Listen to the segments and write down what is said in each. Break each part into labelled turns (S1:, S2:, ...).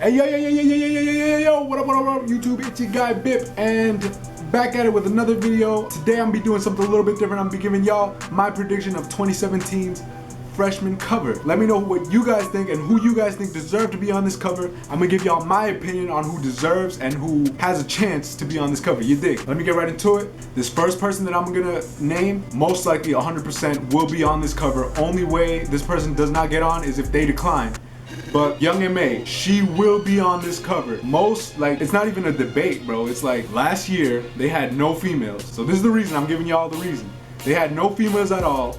S1: Hey yo, what up, YouTube, it's your guy Bip, and back at it with another video. Today I'm gonna be doing something a little bit different. I'm gonna be giving y'all my prediction of 2017's freshman cover. Let me know what you guys think and who you guys think deserve to be on this cover. I'm gonna give y'all my opinion on who deserves and who has a chance to be on this cover, you dig? Let me get right into it. This first person that I'm gonna name, most likely 100% will be on this cover. Only way this person does not get on is if they decline. But Young M.A, she will be on this cover. It's not even a debate, bro. It's like last year they had no females. So this is the reason, I'm giving y'all the reason. They had no females at all.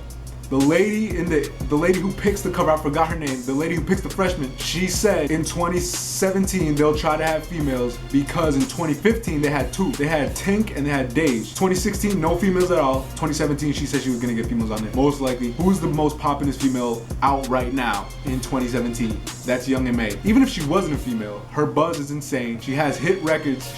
S1: The lady who picks the cover, I forgot her name, the lady who picks the freshman, she said in 2017 they'll try to have females because in 2015 they had two. They had Tink and they had Dage. 2016, no females at all. 2017, she said she was gonna get females on there. Most likely, who's the most populous female out right now in 2017? That's Young M.A. Even if she wasn't a female, her buzz is insane. She has hit records.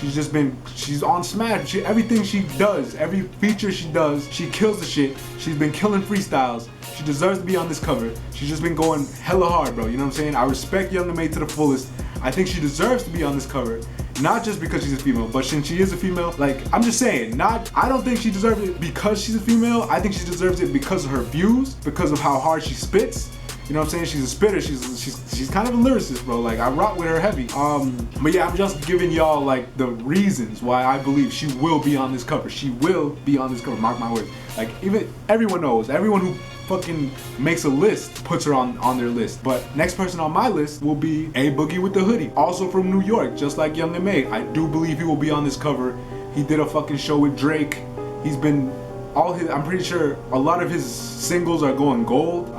S1: She's on Smash. Everything she does, every feature she does, she kills the shit. She's been killing freestyles. She deserves to be on this cover. She's just been going hella hard, bro. You know what I'm saying? I respect Young M.A to the fullest. I think she deserves to be on this cover. Not just because she's a female, but since she is a female, like, I'm just saying, I don't think she deserves it because she's a female. I think she deserves it because of her views, because of how hard she spits. You know what I'm saying? She's a spitter. She's kind of a lyricist, bro. Like, I rock with her heavy. But yeah, I'm just giving y'all like the reasons why I believe she will be on this cover. She will be on this cover. Mark my words. Like, even everyone knows. Everyone who fucking makes a list puts her on their list. But next person on my list will be A Boogie with the hoodie, also from New York, just like Young M.A. I do believe he will be on this cover. He did a fucking show with Drake. He's been I'm pretty sure a lot of his singles are going gold.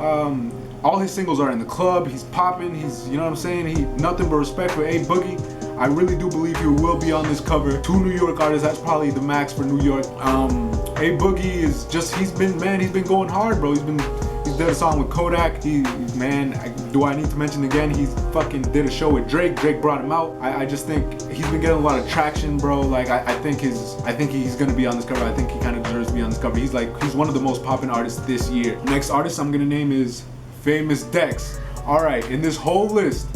S1: All his singles are in the club. He's popping. You know what I'm saying? Nothing but respect for A Boogie. I really do believe he will be on this cover. Two New York artists, that's probably the max for New York. A Boogie is just, he's been going hard, bro. He's did a song with Kodak. Do I need to mention again? He's fucking did a show with Drake. Drake brought him out. I just think he's been getting a lot of traction, bro. Like, I think he's gonna be on this cover. I think he kind of deserves to be on this cover. He's one of the most popping artists this year. Next artist I'm gonna name is Famous Dex. Alright, in this whole list,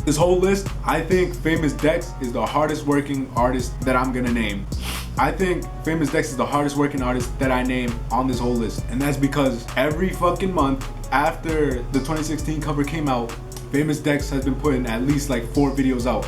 S1: I think Famous Dex is the hardest working artist that I'm gonna name. I think Famous Dex is the hardest working artist that I name on this whole list. And that's because every fucking month after the 2016 cover came out, Famous Dex has been putting at least like 4 videos out.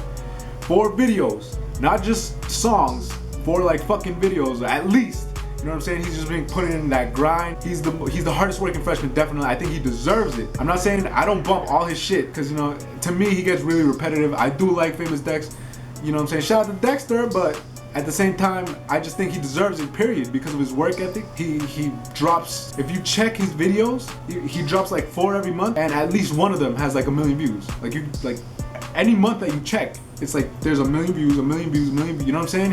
S1: 4 videos, not just songs, 4 like fucking videos at least. You know what I'm saying? He's just been putting in that grind. He's the hardest working freshman, definitely. I think he deserves it. I'm not saying I don't bump all his shit, because, you know, to me, he gets really repetitive. I do like Famous Dex. You know what I'm saying? Shout out to Dexter, but at the same time, I just think he deserves it, period, because of his work ethic. He drops, if you check his videos, he drops like 4 every month, and at least one of them has like 1 million views. Like any month that you check, it's like there's 1 million views, 1 million views, 1 million views. You know what I'm saying?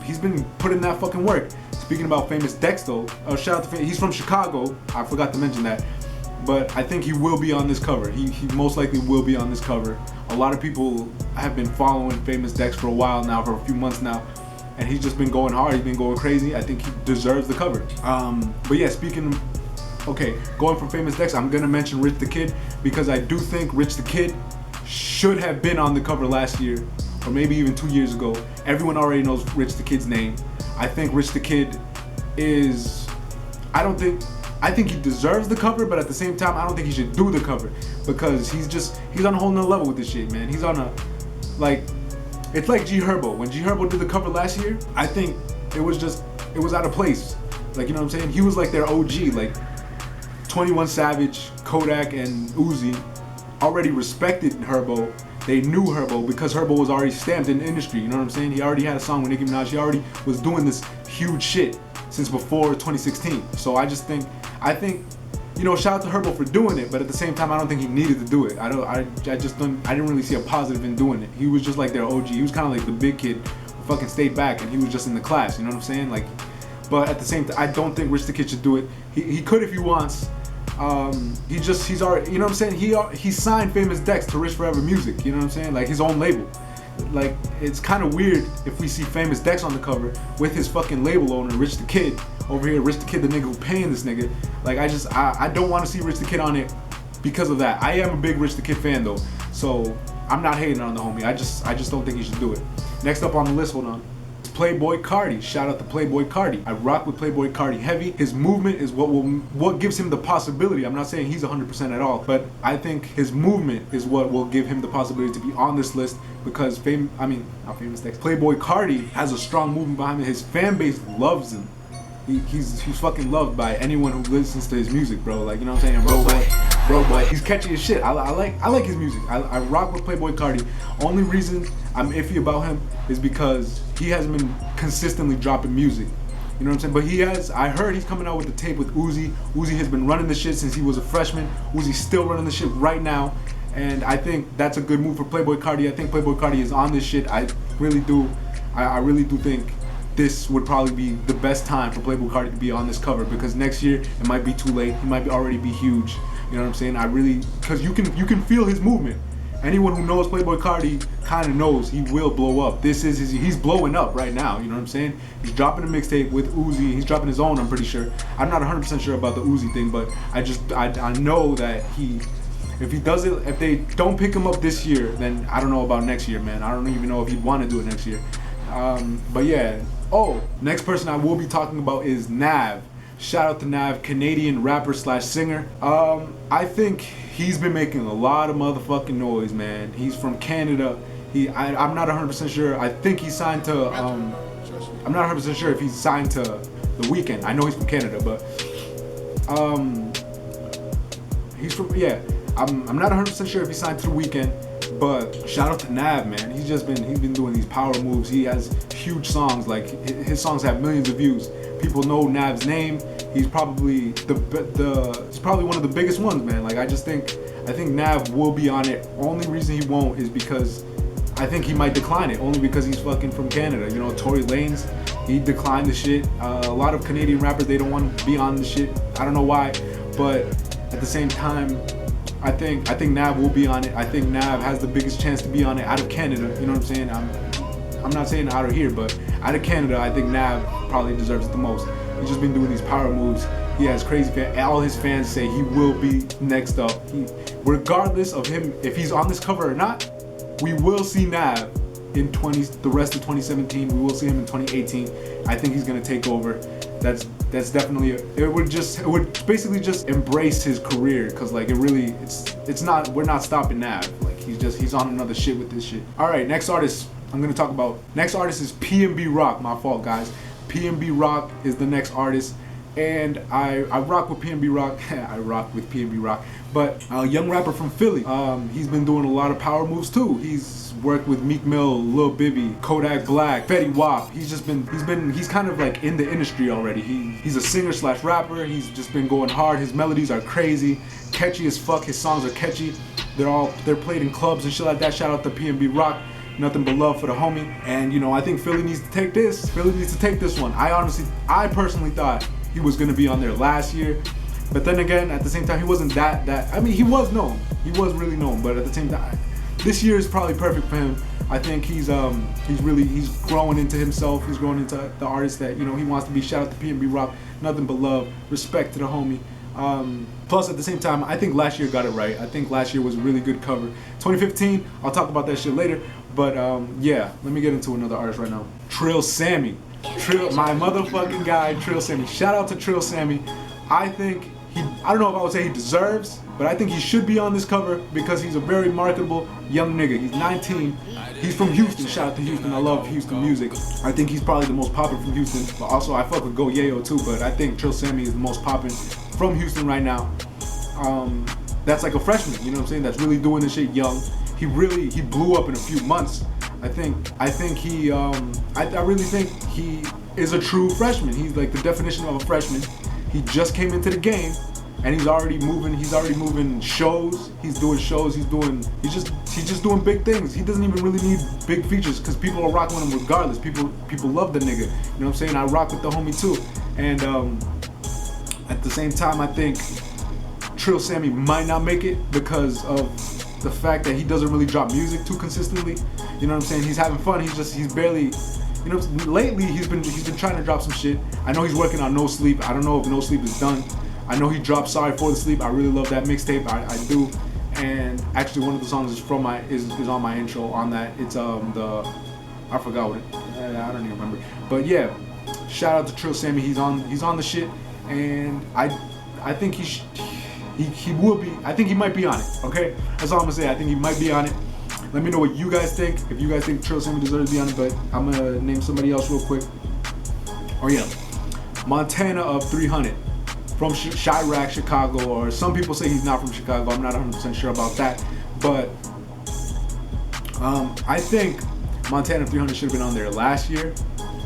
S1: He's been putting that fucking work. Speaking about Famous Dex though, shout out to he's from Chicago. I forgot to mention that. But I think he will be on this cover. He most likely will be on this cover. A lot of people have been following Famous Dex for a while now, for a few months now, and he's just been going hard. He's been going crazy. I think he deserves the cover. But yeah, going from Famous Dex, I'm gonna mention Rich the Kid, because I do think Rich the Kid should have been on the cover last year, or maybe even 2 years ago. Everyone already knows Rich the Kid's name. I think Rich the Kid I think he deserves the cover, but at the same time, I don't think he should do the cover, because he's on a whole nother level with this shit, man. He's on it's like G Herbo. When G Herbo did the cover last year, I think it was out of place. Like, you know what I'm saying? He was like their OG, like 21 Savage, Kodak, and Uzi already respected Herbo. They knew Herbo because Herbo was already stamped in the industry, you know what I'm saying? He already had a song with Nicki Minaj. He already was doing this huge shit since before 2016. So I think, you know, shout out to Herbo for doing it, but at the same time, I don't think he needed to do it. I didn't really see a positive in doing it. He was just like their OG. He was kind of like the big kid who fucking stayed back, and he was just in the class, you know what I'm saying? Like, but at the same time, I don't think Rich the Kid should do it. He could if he wants. He's already, you know what I'm saying? He signed Famous Dex to Rich Forever Music, you know what I'm saying? Like, his own label. Like, it's kind of weird if we see Famous Dex on the cover with his fucking label owner, Rich the Kid, over here. Rich the Kid, the nigga who paying this nigga. Like, I don't want to see Rich the Kid on it because of that. I am a big Rich the Kid fan though, so I'm not hating on the homie. I just don't think he should do it. Next up on the list, hold on. Playboy Cardi. Shout out to Playboy Cardi. I rock with Playboy Cardi heavy. His movement is what gives him the possibility. I'm not saying he's 100% at all, but I think his movement is what will give him the possibility to be on this list because Playboy Cardi has a strong movement behind him. His fan base loves him. He's fucking loved by anyone who listens to his music, bro. Like, you know what I'm saying? Bro boy. He's catchy as shit. I like his music. I rock with Playboy Cardi. Only reason I'm iffy about him is because he hasn't been consistently dropping music. You know what I'm saying? But he has. I heard he's coming out with the tape with Uzi. Uzi has been running the shit since he was a freshman. Uzi's still running the shit right now. And I think that's a good move for Playboy Cardi. I think Playboy Cardi is on this shit. I really do. I really do think this would probably be the best time for Playboy Cardi to be on this cover because next year it might be too late. He might already be huge. You know what I'm saying? Because you can feel his movement. Anyone who knows Playboy Cardi kind of knows he will blow up. He's blowing up right now. You know what I'm saying? He's dropping a mixtape with Uzi. He's dropping his own. I'm pretty sure. I'm not 100% sure about the Uzi thing, but I know that if they don't pick him up this year, then I don't know about next year, man. I don't even know if he'd want to do it next year. But yeah. Oh, next person I will be talking about is Nav. Shout out to Nav, Canadian rapper / singer. I think he's been making a lot of motherfucking noise, man. He's from Canada. I'm not 100% sure. I think he's signed to. I'm not 100% sure if he's signed to The Weeknd. I know he's from Canada, but he's from I'm not 100% sure if he's signed to The Weeknd. But shout out to Nav, man. He's been doing these power moves. He has huge songs. Like his songs have millions of views. People know Nav's name. He's probably he's probably one of the biggest ones, man. Like I think Nav will be on it. Only reason he won't is because I think he might decline it. Only because he's fucking from Canada. You know, Tory Lanez, he declined the shit. A lot of Canadian rappers, they don't want to be on the shit. I don't know why, but at the same time, I think Nav will be on it. I think Nav has the biggest chance to be on it out of Canada. You know what I'm saying? I'm not saying out of here, but out of Canada, I think Nav probably deserves it the most. He's just been doing these power moves. He has crazy fans. All his fans say he will be next up. Regardless of him, if he's on this cover or not, we will see Nav in the rest of 2017. We will see him in 2018. I think he's gonna take over. That's definitely it would basically just embrace his career because like we're not stopping Nav. Like he's on another shit with this shit. All right, next artist I'm gonna talk about. Next artist is PNB Rock. My fault, guys. PNB Rock is the next artist, and I rock with PNB Rock. I rock with PNB Rock, but a young rapper from Philly. He's been doing a lot of power moves too. He's worked with Meek Mill, Lil Bibby, Kodak Black, Fetty Wap. He's kind of like in the industry already. He's a singer / rapper. He's just been going hard. His melodies are crazy, catchy as fuck. His songs are catchy. They're played in clubs and shit like that. Shout out to PNB Rock. Nothing but love for the homie. And you know, I think Philly needs to take this. Philly needs to take this one. I personally thought he was gonna be on there last year. But then again, at the same time, he wasn't that I mean, he was known. He was really known, but at the same time, this year is probably perfect for him. I think he's growing into himself. He's growing into the artist that, you know, he wants to be. Shout out to PNB Rock. Nothing but love. Respect to the homie. Plus, at the same time, I think last year got it right. I think last year was a really good cover. 2015, I'll talk about that shit later. But yeah, let me get into another artist right now. Trill Sammy. My motherfucking guy, Trill Sammy. Shout out to Trill Sammy. I think I don't know if I would say he deserves, but I think he should be on this cover because he's a very marketable young nigga. He's 19. He's from Houston. Shout out to Houston. I love Houston music. I think he's probably the most poppin' from Houston. But also, I fuck with Go Yayo too. But I think Trill Sammy is the most poppin' from Houston right now. That's like a freshman. You know what I'm saying? That's really doing this shit young. He blew up in a few months. I really think he is a true freshman. He's like the definition of a freshman. He just came into the game, and he's already moving shows. He's doing shows. He's just doing big things. He doesn't even really need big features because people are rocking with him regardless. People love the nigga. You know what I'm saying? I rock with the homie too. And at the same time, I think Trill Sammy might not make it because of the fact that he doesn't really drop music too consistently. You know what I'm saying? He's having fun. He's barely. You know, lately he's been trying to drop some shit. I know he's working on No Sleep. I don't know if No Sleep is done. I know he dropped Sorry for the Sleep. I really love that mixtape. I do. And actually, one of the songs is from my is on my intro on that. It's I forgot what I don't even remember. But yeah, shout out to Trill Sammy. He's on the shit, and I think he will be. I think he might be on it. Okay, that's all I'm gonna say. I think he might be on it. Let me know what you guys think. If you guys think Trill Sammy deserves to be on it, but I'm gonna name somebody else real quick. Oh yeah, Montana of 300 from Chirac, Chicago, or some people say he's not from Chicago. I'm not 100% sure about that, but I think Montana 300 should have been on there last year,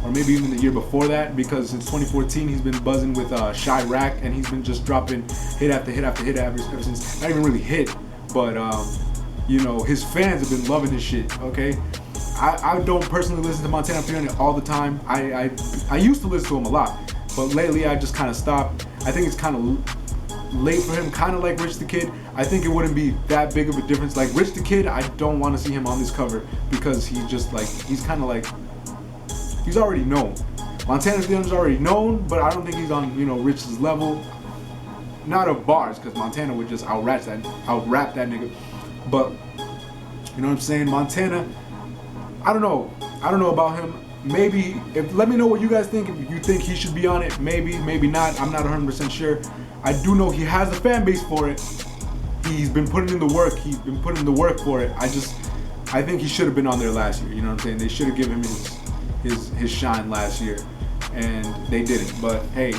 S1: or maybe even the year before that, because since 2014 he's been buzzing with Chirac, and he's been just dropping hit after hit after hit ever since. Not even really hit, but you know, his fans have been loving his shit. Okay, I don't personally listen to Montana 300 all the time. I used to listen to him a lot, but lately I just kind of stopped. I think it's kind of late for him, kind of like Rich the Kid. I think it wouldn't be that big of a difference. Like Rich the Kid, I don't want to see him on this cover because he's just like, he's kind of like, he's already known. Montana 300 is already known, but I don't think he's on, you know, Rich's level. Not of bars, because Montana would just out-rap that nigga. But you know what I'm saying? Montana, I don't know about him. Maybe, let me know what you guys think. If you think he should be on it, maybe not. I'm not 100% sure. I do know he has a fan base for it. He's been putting in the work. He's been putting in the work for it. I think he should have been on there last year. You know what I'm saying? They should have given him his shine last year, and they didn't. But hey,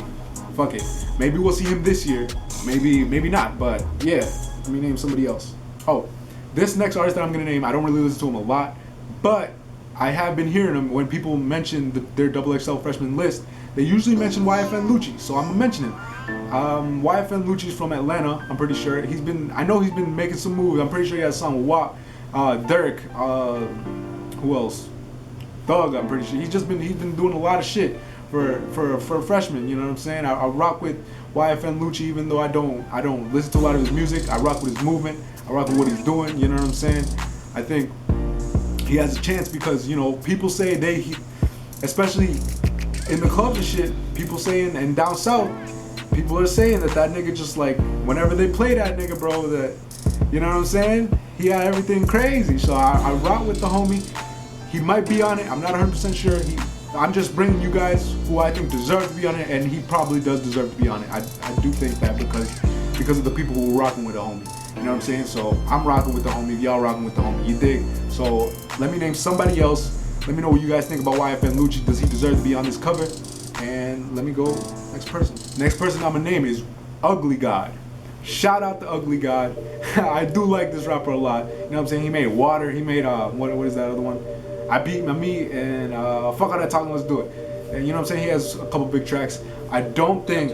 S1: fuck it. Maybe we'll see him this year. Maybe not. But yeah, let me name somebody else. Oh, this next artist that I'm gonna name, I don't really listen to him a lot, but I have been hearing him when people mention their XXL freshman list. They usually mention YFN Lucci, so I'm gonna mention him. YFN Lucci's from Atlanta. I'm pretty sure I know he's been making some moves. I'm pretty sure he has a song with WAP, Dirk. Who else? Thug. I'm pretty sure he's been doing a lot of shit for a freshman. You know what I'm saying? I rock with YFN Lucci, even though I don't listen to a lot of his music. I rock with his movement. I rock with what he's doing. You know what I'm saying? I think he has a chance because, you know, people say especially in the clubs and shit, people saying, and down south, people are saying that nigga just like, whenever they play that nigga, bro, that, you know what I'm saying? He had everything crazy. So I rock with the homie. He might be on it. I'm not 100% sure. I'm just bringing you guys who I think deserve to be on it, and he probably does deserve to be on it. I do think that because of the people who are rocking with the homie. You know what I'm saying? So I'm rocking with the homie. Y'all rocking with the homie. You dig? So let me name somebody else. Let me know what you guys think about YFN Lucci. Does he deserve to be on this cover? And let me go next person. Next person I'm gonna name is Ugly God. Shout out to Ugly God. I do like this rapper a lot. You know what I'm saying? He made Water. He made what is that other one? I Beat My Meat and Fuck All That Talking, Let's Do It. And you know what I'm saying? He has a couple big tracks. I don't think,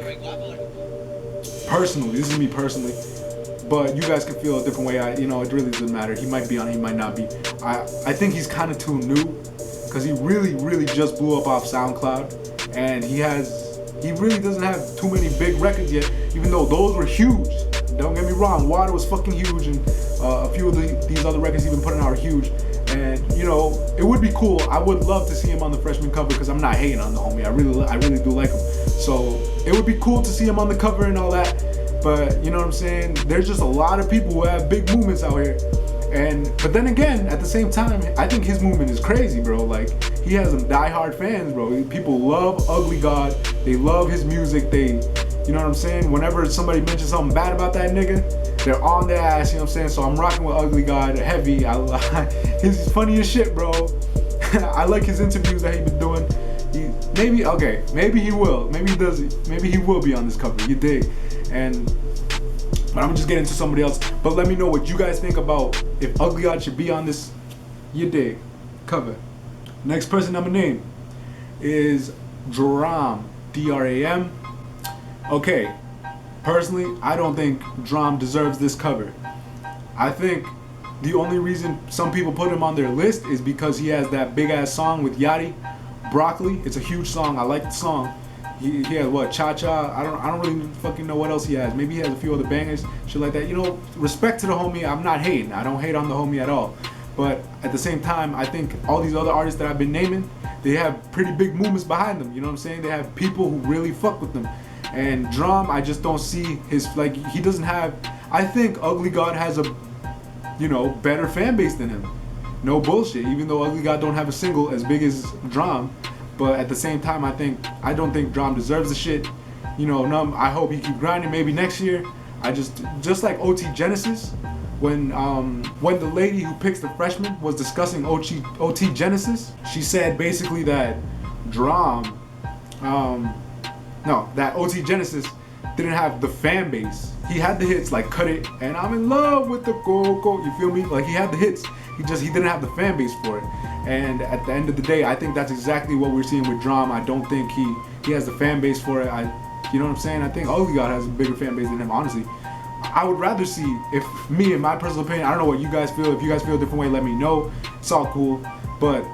S1: personally, this is me personally, but you guys can feel a different way. It really doesn't matter. He might be on it, he might not be. I think he's kind of too new, because he really just blew up off SoundCloud, and he really doesn't have too many big records yet, even though those were huge. Don't get me wrong, Water was fucking huge, and a few of these other records he's been putting out are huge. And you know, it would be cool. I would love to see him on the freshman cover, because I'm not hating on the homie. I really do like him. So it would be cool to see him on the cover and all that. But you know what I'm saying? There's just a lot of people who have big movements out here. But then again, at the same time, I think his movement is crazy, bro. Like, he has some diehard fans, bro. People love Ugly God. They love his music. You know what I'm saying? Whenever somebody mentions something bad about that nigga, they're on their ass, you know what I'm saying? So I'm rocking with Ugly God heavy. He's funny as shit, bro. I like his interviews that he's been doing. Maybe he will. Maybe he does it. Maybe he will be on this cover. You dig? But I'm just getting to somebody else. But let me know what you guys think about if Ugly God should be on this, you dig, cover. Next person I'm gonna name is D.R.A.M. D.R.A.M. Okay, personally, I don't think D.R.A.M. deserves this cover. I think the only reason some people put him on their list is because he has that big ass song with Yachty, Broccoli. It's a huge song. I like the song. He has what, Cha Cha. I don't really fucking know what else he has. Maybe he has a few other bangers, shit like that. You know, respect to the homie. I'm not hating. I don't hate on the homie at all. But at the same time, I think all these other artists that I've been naming, they have pretty big movements behind them. You know what I'm saying? They have people who really fuck with them. And D.R.A.M, I just don't see he doesn't have. I think Ugly God has a you know, better fan base than him. No bullshit. Even though Ugly God don't have a single as big as D.R.A.M, but at the same time, I don't think D.R.A.M deserves the shit. You know, I hope he keep grinding. Maybe next year. I just like OT Genesis. When the lady who picks the freshman was discussing OT Genesis, she said basically that D.R.A.M, that OT Genesis didn't have the fan base. He had the hits like Cut It and I'm in love with the Coco. You feel me? Like he had the hits. He didn't have the fan base for it. And at the end of the day, I think that's exactly what we're seeing with D.R.A.M. I don't think he has the fan base for it. You know what I'm saying? I think Ugly God has a bigger fan base than him, honestly. I would rather see, if me, in my personal opinion, I don't know what you guys feel. If you guys feel a different way, let me know. It's all cool. But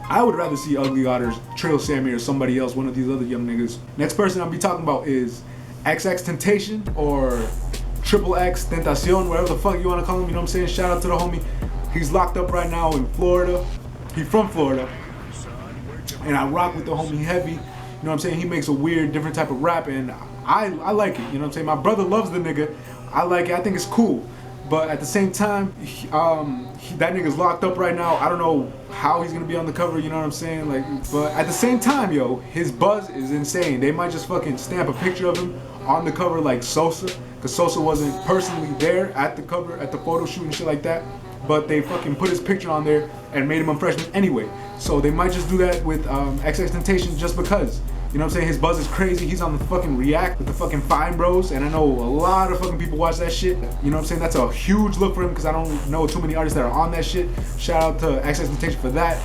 S1: I would rather see Ugly God or Trail Sammy or somebody else, one of these other young niggas. Next person I'll be talking about is XXXTentacion or XXX Tentacion, whatever the fuck you want to call him. You know what I'm saying? Shout out to the homie. He's locked up right now in Florida. He's from Florida. And I rock with the homie heavy. You know what I'm saying? He makes a weird, different type of rap, and I like it. You know what I'm saying? My brother loves the nigga. I like it. I think it's cool. But at the same time, that nigga's locked up right now. I don't know how he's gonna be on the cover. You know what I'm saying? Like, but at the same time, yo, his buzz is insane. They might just fucking stamp a picture of him on the cover like Sosa, because Sosa wasn't personally there at the cover, at the photo shoot and shit like that. But they fucking put his picture on there and made him a freshman anyway. So they might just do that with XXXTentacion just because. You know what I'm saying? His buzz is crazy. He's on the fucking React with the fucking Fine Bros. And I know a lot of fucking people watch that shit. You know what I'm saying? That's a huge look for him because I don't know too many artists that are on that shit. Shout out to XXXTentacion for that.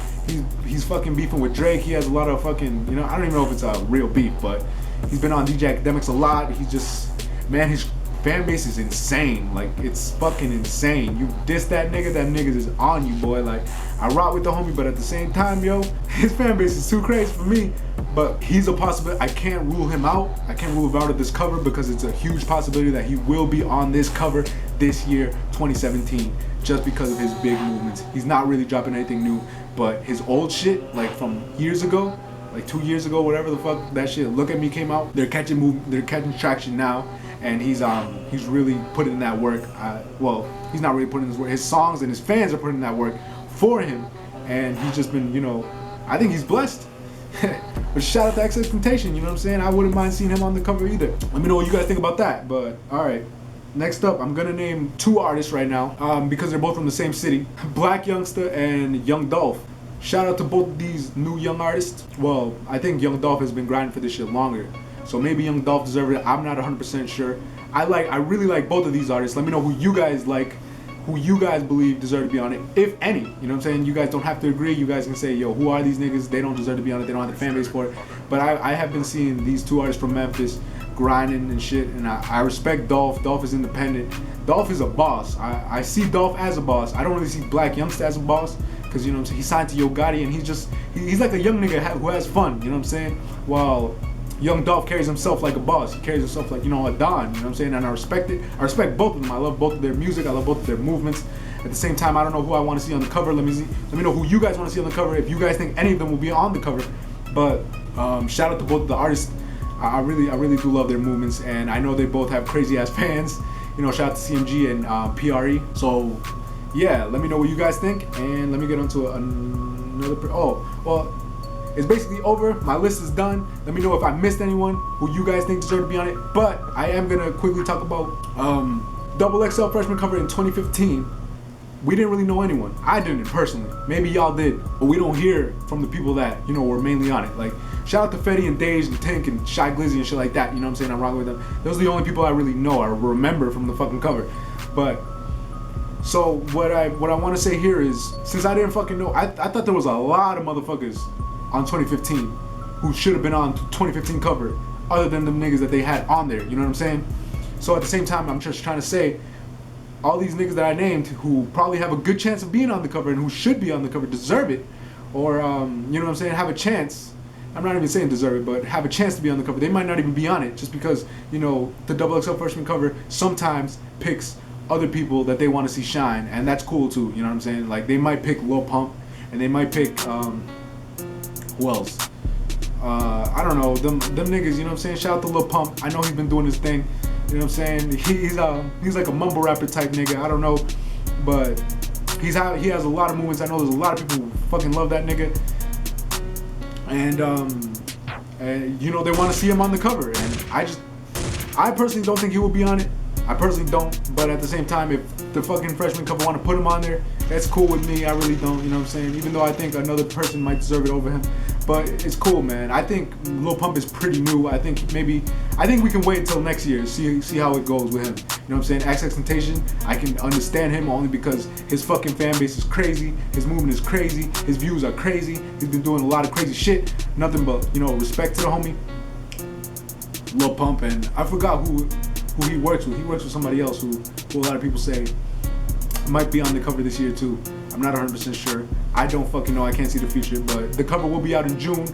S1: He's fucking beefing with Drake. He has a lot of fucking, you know, I don't even know if it's a real beef, but he's been on DJ Academics a lot. He's just, man, his fan base is insane. Like, it's fucking insane. You diss that nigga is on you, boy. Like, I rock with the homie, but at the same time, yo, his fan base is too crazy for me. But he's a possibility. I can't rule him out. I can't rule him out of this cover because it's a huge possibility that he will be on this cover this year, 2017, just because of his big movements. He's not really dropping anything new, but his old shit, like from years ago, like 2 years ago, whatever the fuck that shit, Look At Me came out. They're catching traction now, and he's really putting in that work. Well, he's not really putting in his work. His songs and his fans are putting in that work for him, and he's just been, you know, I think he's blessed. But shout out to XXXTentacion, you know what I'm saying? I wouldn't mind seeing him on the cover either. Let me know what you guys think about that. But alright, next up, I'm gonna name two artists right now because they're both from the same city. Black Youngster and Young Dolph. Shout out to both of these new young artists. Well, I think Young Dolph has been grinding for this shit longer, so maybe Young Dolph deserves it. I'm not 100% sure. I really like both of these artists. Let me know who you guys like, who you guys believe deserve to be on it, if any. You know what I'm saying? You guys don't have to agree. You guys can say, yo, who are these niggas? They don't deserve to be on it. They don't have the fan base for it. But I have been seeing these two artists from Memphis grinding and shit, and I respect Dolph. Dolph is independent. Dolph is a boss. I see Dolph as a boss. I don't really see Black Youngster as a boss, because, you know what I'm saying, he signed to Yo Gotti, and he's like a young nigga who has fun, you know what I'm saying? While Young Dolph carries himself like a boss. He carries himself like, you know, a don, you know what I'm saying? And I respect it. I respect both of them. I love both of their music. I love both of their movements. At the same time, I don't know who I want to see on the cover. Let me know who you guys want to see on the cover, if you guys think any of them will be on the cover. But shout out to both of the artists. I really do love their movements, and I know they both have crazy ass fans. You know, shout out to CMG and PRE. So yeah, let me know what you guys think, and let me get on to another. It's basically over. My list is done. Let me know if I missed anyone who you guys think deserve to be on it. But I am gonna quickly talk about XXL freshman cover in 2015. We didn't really know anyone. I didn't personally. Maybe y'all did, but we don't hear from the people that, you know, were mainly on it. Like, shout out to Fetty and Dage and Tank and Shy Glizzy and shit like that. You know what I'm saying? I'm rocking with them. Those are the only people I really know or remember from the fucking cover. But so what I want to say here is, since I didn't fucking know, I thought there was a lot of motherfuckers on 2015 who should have been on 2015 cover, other than them niggas that they had on there. You know what I'm saying? So at the same time, I'm just trying to say, all these niggas that I named who probably have a good chance of being on the cover and who should be on the cover deserve it, or you know what I'm saying, have a chance. I'm not even saying deserve it, but have a chance to be on the cover. They might not even be on it, just because, you know, the XXL freshman cover sometimes picks other people that they want to see shine, and that's cool too. You know what I'm saying? Like, they might pick Lil Pump, and they might pick who else? I don't know, them niggas. You know what I'm saying? Shout out to Lil Pump. I know he's been doing his thing. You know what I'm saying? He's like a mumble rapper type nigga. I don't know. but he has a lot of movements. I know there's a lot of people who fucking love that nigga, and you know, they want to see him on the cover, and I personally don't think he will be on it. I personally don't, but at the same time, if the fucking freshman cover want to put him on there, that's cool with me. I really don't, you know what I'm saying? Even though I think another person might deserve it over him, but it's cool, man. I think Lil Pump is pretty new. I think we can wait until next year, see how it goes with him. You know what I'm saying? XXXTentacion, I can understand him only because his fucking fan base is crazy, his movement is crazy, his views are crazy. He's been doing a lot of crazy shit. Nothing but, you know, respect to the homie Lil Pump, and I forgot who he works with. He works with somebody else who a lot of people say might be on the cover this year too. I'm not 100% sure. I don't fucking know. I can't see the future, but the cover will be out in June,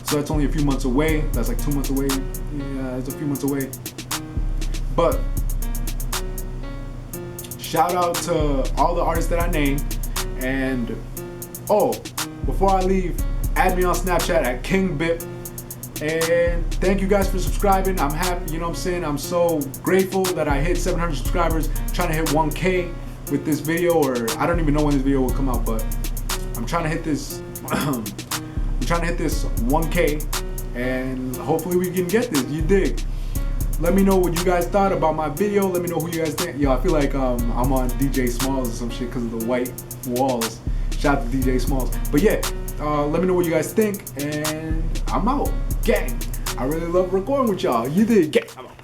S1: so that's only a few months away. That's like 2 months away. Yeah, it's a few months away. But shout out to all the artists that I named, and oh, before I leave, add me on Snapchat at KingBip. And thank you guys for subscribing. I'm happy, you know what I'm saying? I'm so grateful that I hit 700 subscribers. I'm trying to hit 1K with this video, or I don't even know when this video will come out, but I'm trying to hit this I'm trying to hit this 1K, and hopefully we can get this. You dig? Let me know what you guys thought about my video. Let me know who you guys think. Yo, I feel like I'm on DJ Smalls or some shit because of the white walls. Shout out to DJ Smalls. But yeah, let me know what you guys think, and I'm out. Gang. I really love recording with y'all. You did. Gang. I'm out.